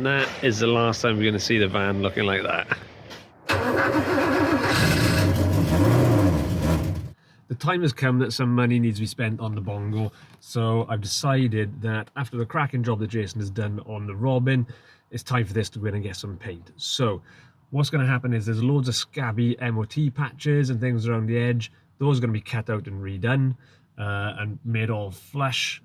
And that is the last time we're going to see the van looking like that. The time has come that some money needs to be spent on the Bongo, so I've decided that after the cracking job that Jason has done on the Robin, it's time for this to go in and get some paint. So what's going to happen is there's loads of scabby MOT patches and things around the edge. Those are going to be cut out and redone and made all flush.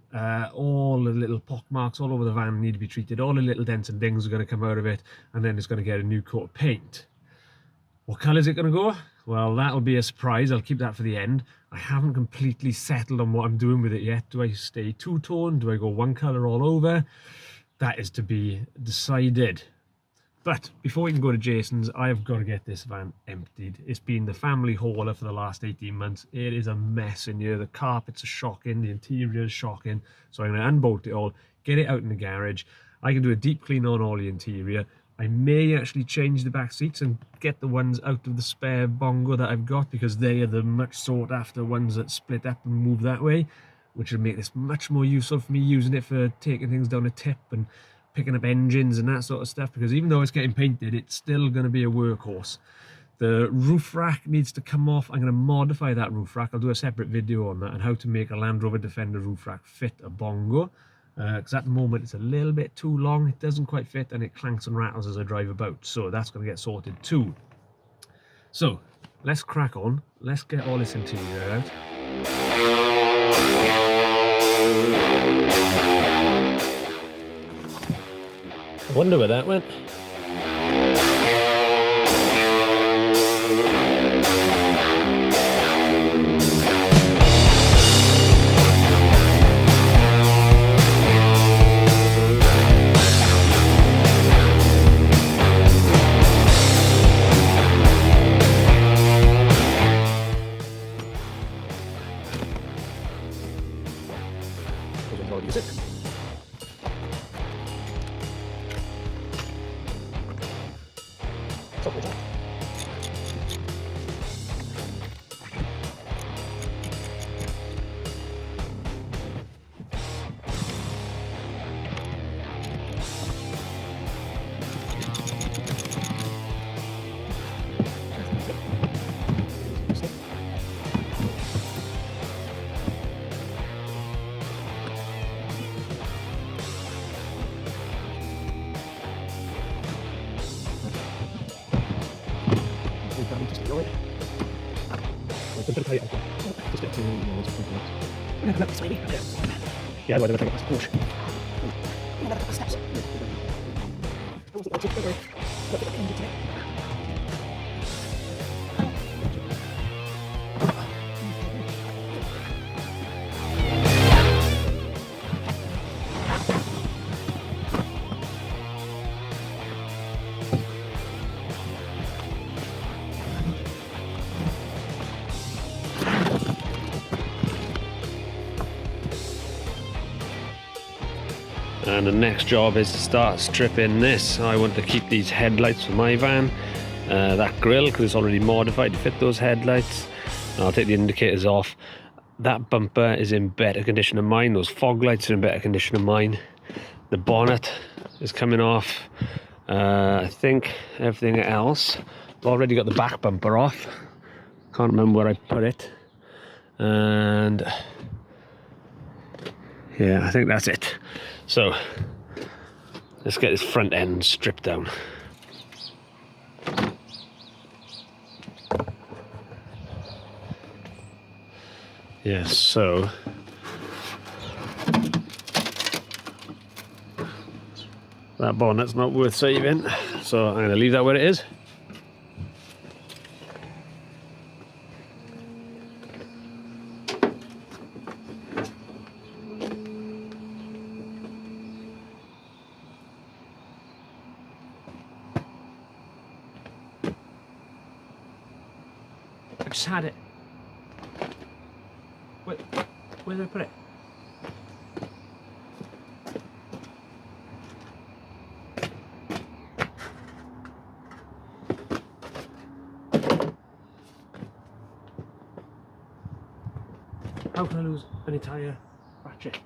All the little pock marks all over the van need to be treated. All the little dents and dings are going to come out of it, and then it's going to get a new coat of paint. What colour is it going to go? Well, that'll be a surprise. I'll keep that for the end. I haven't completely settled on what I'm doing with it yet. Do I stay two-tone? Do I go one colour all over? That is to be decided. But before we can go to Jason's, I've got to get this van emptied. It's been the family hauler for the last 18 months. It is a mess in here. The carpets are shocking. The interior is shocking. So I'm going to unbolt it all, get it out in the garage. I can do a deep clean on all the interior. I may actually change the back seats and get the ones out of the spare Bongo that I've got, because they are the much sought after ones that split up and move that way, which will make this much more useful for me using it for taking things down a tip and picking up engines and that sort of stuff, because even though it's getting painted, it's still going to be a workhorse. The roof rack needs to come off. I'm going to modify that roof rack. I'll do a separate video on that and how to make a Land Rover Defender roof rack fit a Bongo. Because at the moment it's a little bit too long, it doesn't quite fit, and it clanks and rattles as I drive about, so that's going to get sorted too. So let's crack on, let's get all this interior out. I wonder where that went. Yeah, why did I take it? Push. Another couple steps. And the next job is to start stripping this. I want to keep these headlights for my van, that grille, because it's already modified to fit those headlights. And I'll take the indicators off. That bumper is in better condition than mine. Those fog lights are in better condition than mine. The bonnet is coming off. I think everything else. I've already got the back bumper off. Can't remember where I put it. And yeah, I think that's it. So let's get this front end stripped down. Yes, so that bonnet's not worth saving, so I'm going to leave that where it is. I just had it. Where did I put it? How can I lose an entire ratchet?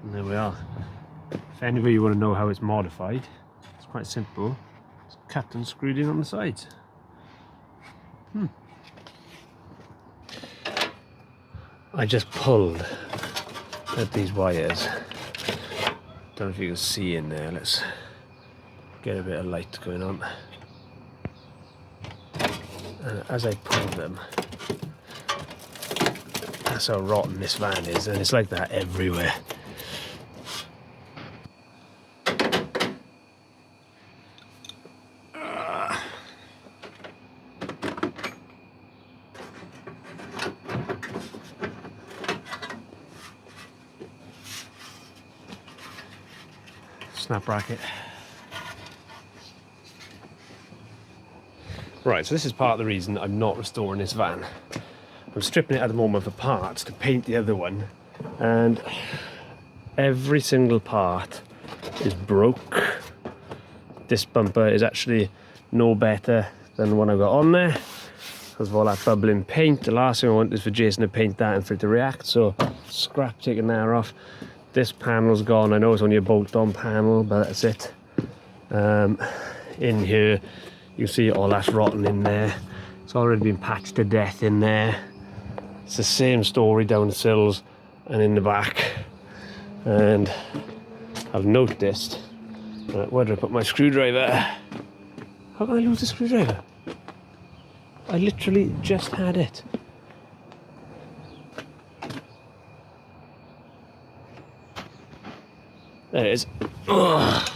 And there we are. If any of you want to know how it's modified, it's quite simple. It's cut and screwed in on the sides. I just pulled at these wires. Don't know if you can see in there. Let's get a bit of light going on. And as I pull them, that's how rotten this van is, and it's like that everywhere. Snap bracket. Right, so this is part of the reason I'm not restoring this van. I'm stripping it at the moment for parts to paint the other one, and every single part is broke. This bumper is actually no better than the one I got on there because of all that bubbling paint. The last thing I want is for Jason to paint that and for it to react, so scrap taking that off. This panel's gone. I know it's only a bolt-on panel, but that's it. In here, you see all that's rotten in there. It's already been patched to death in there. It's the same story down the sills and in the back. And I've noticed, where did I put my screwdriver? How can I lose the screwdriver? I literally just had it. There it is. Ugh.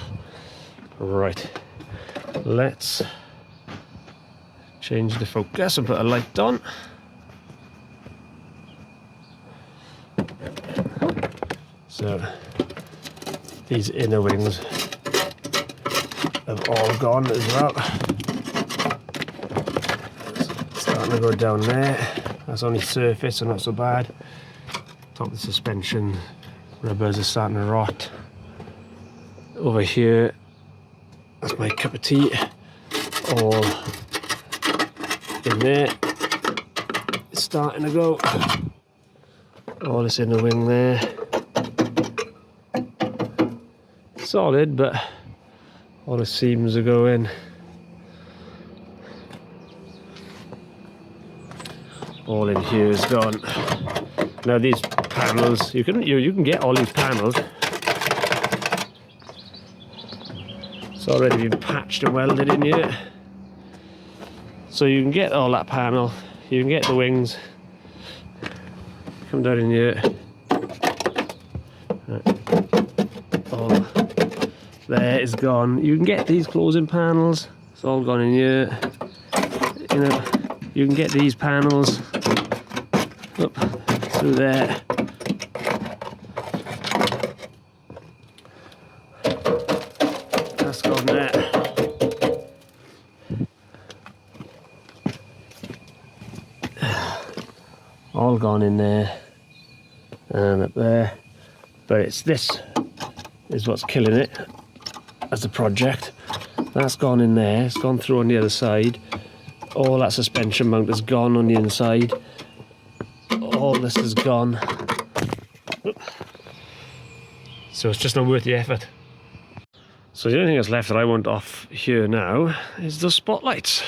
Right, let's change the focus and put a light on. So these inner wings have all gone as well. It's starting to go down there. That's only surface, so not so bad. Top of the suspension rubbers are starting to rot. Over here, that's my cup of tea, all in there. It's starting to go. All this inner wing there. Solid, but all the seams are going. All in here is gone. Now these panels, you can get all these panels. It's already been patched and welded in here. So you can get all that panel, you can get the wings. Come down in here. All there is gone. You can get these closing panels. It's all gone in here. You know, you can get these panels up through there. That's gone there. All gone in there and up there, but it's this is what's killing it as a project. That's gone in there, it's gone through on the other side. All that suspension mount has gone on the inside. All this is gone. So it's just not worth the effort. So the only thing that's left that I want off here now is the spotlights.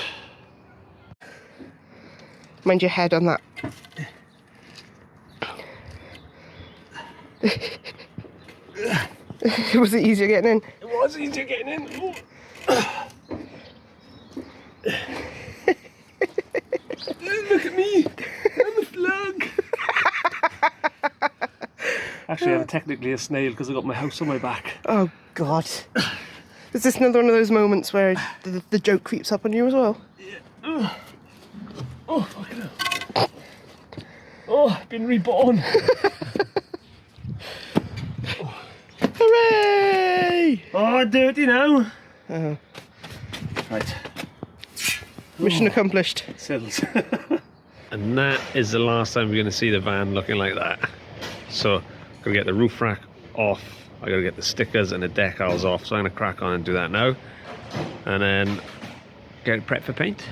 Mind your head on that. Was it easier getting in? It was easier getting in. Look at me. I'm a slug. Actually, I'm technically a snail because I got my house on my back. Oh God. Is this another one of those moments where the joke creeps up on you as well? Yeah. Oh, fucking hell. Oh, I've been reborn. Hooray! Oh, dirty now. Oh. Right. Mission accomplished. Sills. And that is the last time we're going to see the van looking like that. So, I'm going to get the roof rack off. I got to get the stickers and the decals off. So I'm going to crack on and do that now. And then get it prepped for paint.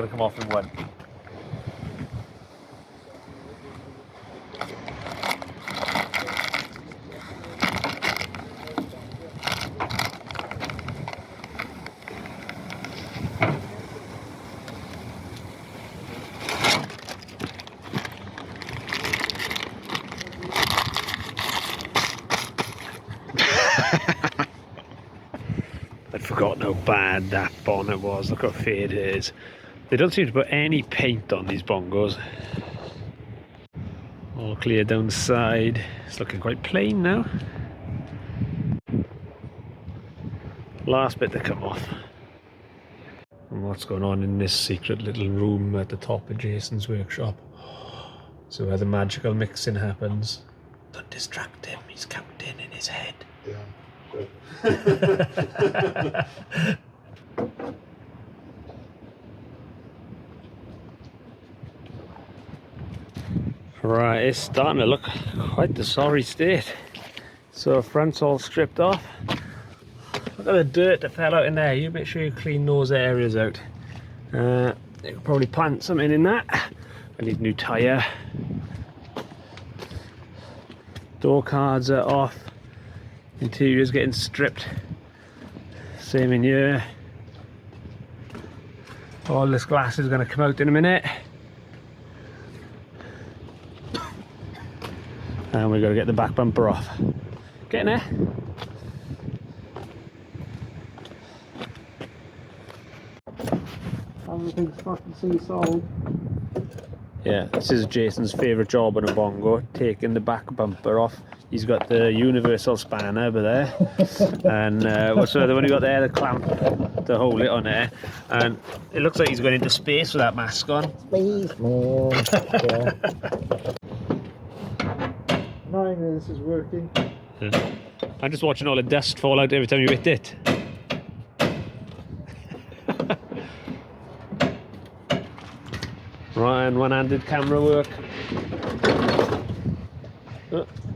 going to come off in one. I'd forgotten how bad that bonnet was. Look how faded it is. They don't seem to put any paint on these bongos. All clear down the side. It's looking quite plain now. Last bit to come off. And what's going on in this secret little room at the top of Jason's workshop? So where the magical mixing happens. Don't distract him, he's counting in his head. Yeah. Right, it's starting to look quite the sorry state. So front's all stripped off. Look at the dirt that fell out in there. You make sure you clean those areas out. You could probably plant something in that. I need a new tyre. Door cards are off. Interior's getting stripped. Same in here. All this glass is going to come out in a minute. And we've got to get the back bumper off. Getting there. Everything's fucking seesaw. Yeah, this is Jason's favourite job on a bongo, taking the back bumper off. He's got the universal spanner over there, and what's the other one you got there? The clamp to hold it on there. And it looks like he's going into space with that mask on. Space man. Knowing this is working. Yeah. I'm just watching all the dust fall out every time you hit it. Right, and one-handed camera work.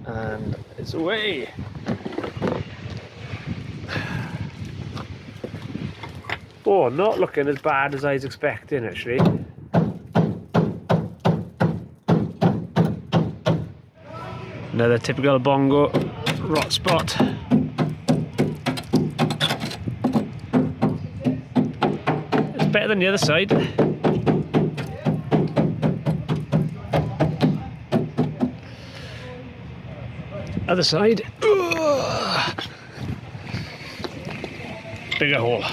And it's away. Oh, not looking as bad as I was expecting, actually. Another typical bongo rot spot. It's better than the other side. Other side. Ugh. Bigger hole.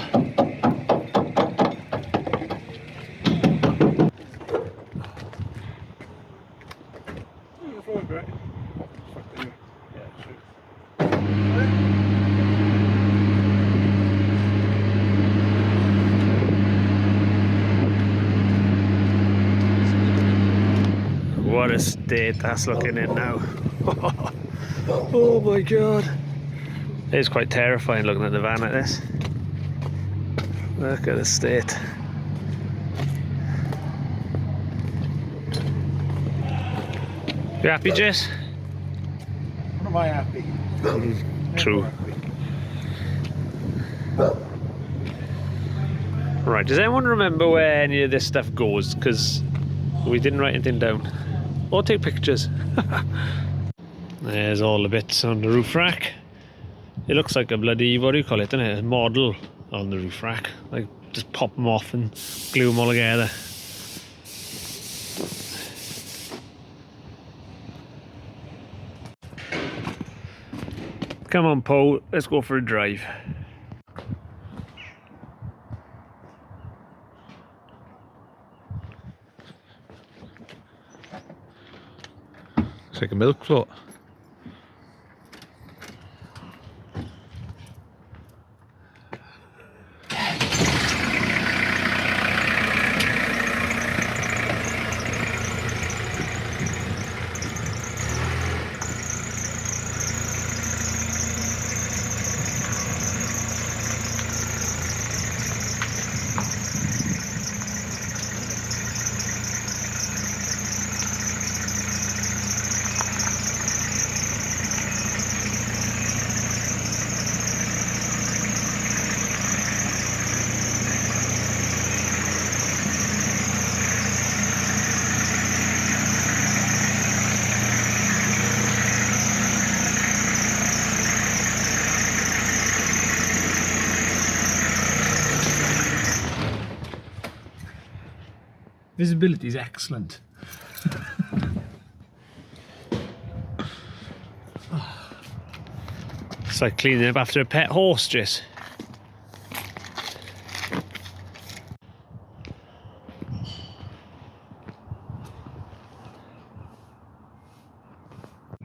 What a state that's looking in now. Oh my god. It's quite terrifying looking at the van like this. Look at the state. You happy, Jess? When am I happy? True. Right, does anyone remember where any of this stuff goes? Because we didn't write anything down. Or take pictures. There's all the bits on the roof rack. It looks like a bloody, what do you call it, doesn't it? A model on the roof rack. Like, just pop them off and glue them all together. Come on, Paul, let's go for a drive. It's like a milk float. Visibility is excellent. It's like cleaning up after a pet horse, Jess.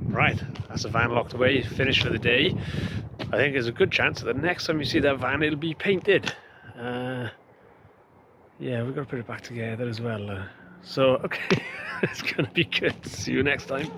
Right, that's the van locked away, finished for the day. I think there's a good chance that the next time you see that van, it'll be painted. Yeah, we've got to put it back together as well. So, okay, it's going to be good. See you next time.